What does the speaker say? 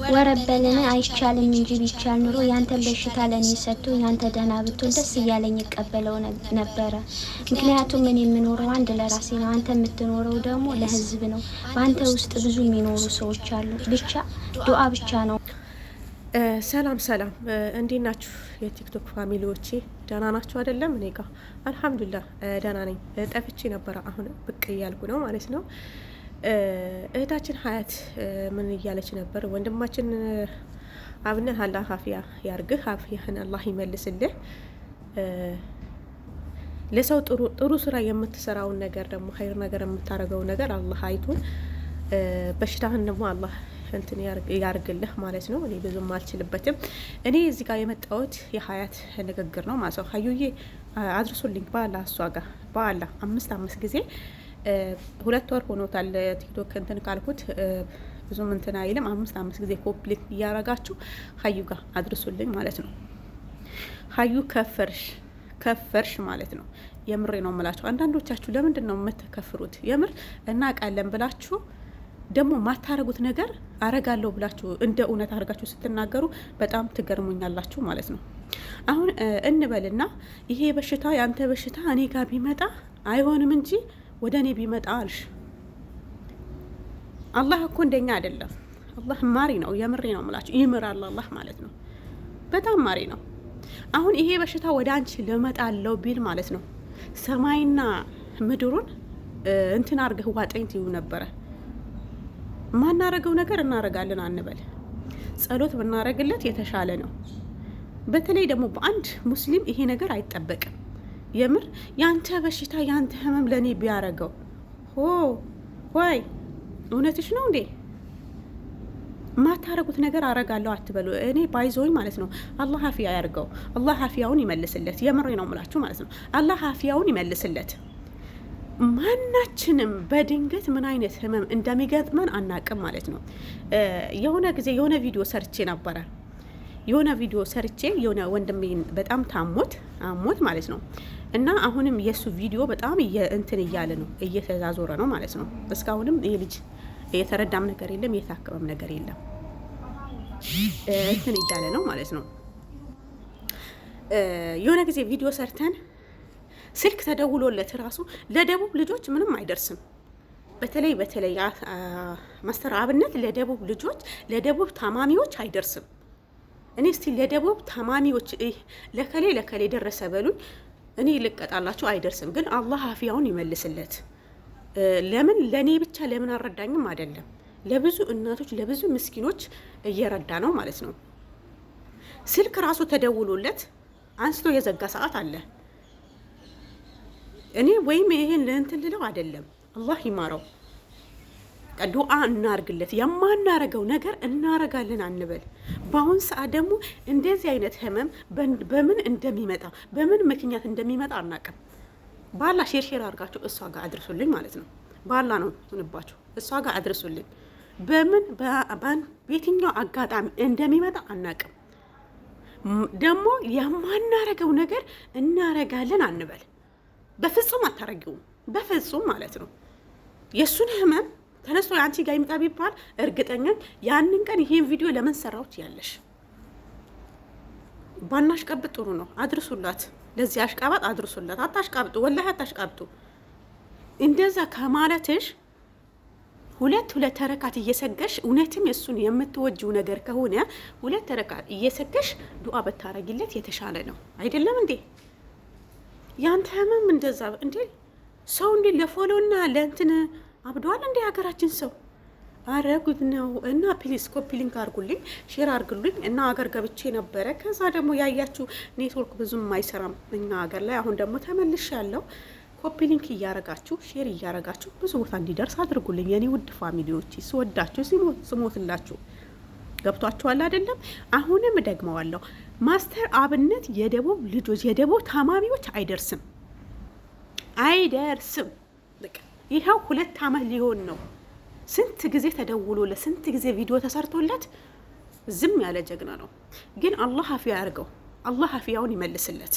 ወረበልን አይቻልም እንጂ ቢቻል ኑሮ ያንተን በሽታ ለኔ ሰጥቶ ያንተ ደህና ብትሆን ደስ እያለኝ እቀበለው ነበረ። ምክንያቱም እኔ የምኖረው አንድ ለራሴ ነው፣ አንተ የምትኖረው ደግሞ ለህዝብ ነው። በአንተ ውስጥ ብዙ የሚኖሩ ሰዎች አሉ። ብቻ ዱአ ብቻ ነው። ሰላም ሰላም፣ እንዴት ናችሁ የቲክቶክ ፋሚሊዎቼ? ደህና ናችሁ አይደለም? እኔ ጋር አልሐምዱሊላህ ደህና ነኝ። ጠፍቼ ነበረ፣ አሁን ብቅ እያልኩ ነው ማለት ነው። እህታችን ሀያት ምን እያለች ነበር? ወንድማችን አብነት አላህ አፊያ ያርግህ፣ አፊያህን አላህ ይመልስልህ። ለሰው ጥሩ ስራ የምትሰራውን ነገር ደግሞ ኸይር ነገር የምታደርገው ነገር አላህ አይቶን በሽታህን ደግሞ አላህ እንትን ያርግልህ ማለት ነው። እኔ ብዙም አልችልበትም። እኔ እዚህ ጋር የመጣሁት የሀያት ንግግር ነው ማለት ነው። ሀዩዬ አድርሱልኝ በአላ እሷ ጋር በአላ አምስት ጊዜ 2 ወር ሆኖታል ቲክቶክ እንትን ካልኩት ብዙም እንትን አይልም። 5 ጊዜ ኮፕሊት እያረጋችሁ ሀዩ ጋር አድርሱልኝ ማለት ነው። ሀዩ ከፈርሽ ማለት ነው። የምሬ ነው የምላችሁ። አንዳንዶቻችሁ ለምንድን ነው የምትከፍሩት? የምር እናውቃለን ብላችሁ ደግሞ ማታረጉት ነገር አረጋለሁ ብላችሁ እንደ እውነት አድርጋችሁ ስትናገሩ በጣም ትገርሙኛላችሁ ማለት ነው። አሁን እንበልና ይሄ በሽታ ያንተ በሽታ እኔ ጋር ቢመጣ አይሆንም እንጂ ወደ እኔ ቢመጣ አልሽ። አላህ እኮ እንደኛ አይደለም። አላህ ማሪ ነው። የምሬ ነው የምላችሁ። ይምራል አላህ ማለት ነው። በጣም ማሪ ነው። አሁን ይሄ በሽታ ወደ አንቺ ልመጣለው ቢል ማለት ነው ሰማይና ምድሩን እንትን አርገህ ዋጠኝ ትዩ ነበረ። ማናረገው ነገር እናረጋለን አንበል። ጸሎት ብናረግለት የተሻለ ነው። በተለይ ደግሞ በአንድ ሙስሊም ይሄ ነገር አይጠበቅም። የምር ያንተ በሽታ ያንተ ህመም ለኔ ቢያረገው ወይ እውነትሽ ነው እንዴ? ማታረጉት ነገር አረጋለሁ አትበሉ። እኔ ባይዞኝ ማለት ነው። አላህ አፊያ ያርገው። አላህ አፊያውን ይመልስለት። የምሬ ነው የምላችሁ ማለት ነው። አላህ አፊያውን ይመልስለት። ማናችንም በድንገት ምን አይነት ህመም እንደሚገጥመን አናቅም ማለት ነው። የሆነ ጊዜ የሆነ ቪዲዮ ሰርቼ ነበረ። የሆነ ወንድሜን በጣም አሞት ማለት ነው። እና አሁንም የሱ ቪዲዮ በጣም እንትን እያለ ነው፣ እየተዛዞረ ነው ማለት ነው። እስካሁንም ይሄ ልጅ የተረዳም ነገር የለም፣ የታከመም ነገር የለም። እንትን እያለ ነው ማለት ነው። የሆነ ጊዜ ቪዲዮ ሰርተን ስልክ ተደውሎለት ራሱ ለደቡብ ልጆች ምንም አይደርስም። በተለይ ማስተር አብነት ለደቡብ ልጆች ለደቡብ ታማሚዎች አይደርስም። እኔ እስቲ ለደቡብ ታማሚዎች ለከሌ ደረሰ በሉኝ፣ እኔ ልቀጣላችሁ። አይደርስም። ግን አላህ አፊያውን ይመልስለት። ለምን ለኔ ብቻ ለምን አልረዳኝም አይደለም፣ ለብዙ እናቶች ለብዙ ምስኪኖች እየረዳ ነው ማለት ነው። ስልክ ራሱ ተደውሎለት አንስቶ የዘጋ ሰዓት አለ። እኔ ወይም ይሄን ለእንትን ልለው አይደለም። አላህ ይማረው። ዱአ እናርግለት። የማናረገው ነገር እናረጋለን አንበል። በአሁን ሰዓት ደግሞ እንደዚህ አይነት ህመም በምን እንደሚመጣ በምን ምክንያት እንደሚመጣ አናውቅም። ባላ ሼር አድርጋችሁ እሷ ጋር አድርሱልኝ ማለት ነው። ባላ ነው ሆነባችሁ። እሷ ጋር አድርሱልኝ። በየትኛው አጋጣሚ እንደሚመጣ አናውቅም። ደግሞ የማናረገው ነገር እናረጋለን አንበል። በፍጹም አታረጊውም። በፍጹም ማለት ነው። የሱን ህመም ተነስቶ አንቺ ጋር ይምጣ ቢባል እርግጠኛ ያንን ቀን ይሄን ቪዲዮ ለምን ሰራውት ያለሽ ባናሽ ቀብጥ ጥሩ ነው። አድርሱላት። ለዚህ አሽቃባጥ አድርሱላት። አታሽቃብጡ፣ ወላሂ አታሽቃብጡ። እንደዛ ከማለትሽ ሁለት ተረካት እየሰገሽ እውነትም የሱን የምትወጂው ነገር ከሆነ 2 ተረካት እየሰገሽ ዱአ በታረጊለት የተሻለ ነው። አይደለም እንዴ? ያንተ ህመም እንደዛ እንዴ ሰው እንዴ ለፎሎና ለእንትን አብዷል እንዴ ሀገራችን ሰው? አረ ጉድ ነው። እና ፕሊዝ ኮፒ ሊንክ አርጉልኝ፣ ሼር አርጉልኝ። እና ሀገር ገብቼ ነበረ። ከዛ ደግሞ ያያችሁ ኔትወርክ ብዙም አይሰራም እኛ ሀገር ላይ። አሁን ደግሞ ተመልሽ ያለው ኮፒ ሊንክ እያረጋችሁ ሼር እያረጋችሁ ብዙ ቦታ እንዲደርስ አድርጉልኝ የኔ ውድ ፋሚሊዎች። ስወዳችሁ ስሞትላችሁ ገብቷችኋል አይደለም? አሁንም ደግመዋለሁ። ማስተር አብነት የደቡብ ልጆች የደቡብ ታማሚዎች አይደርስም። ይኸው 2 ዓመት ሊሆን ነው። ስንት ጊዜ ተደውሎለት ስንት ጊዜ ቪዲዮ ተሰርቶለት ዝም ያለ ጀግና ነው። ግን አላህ አፊያ ያርገው። አላህ አፊያውን ይመልስለት።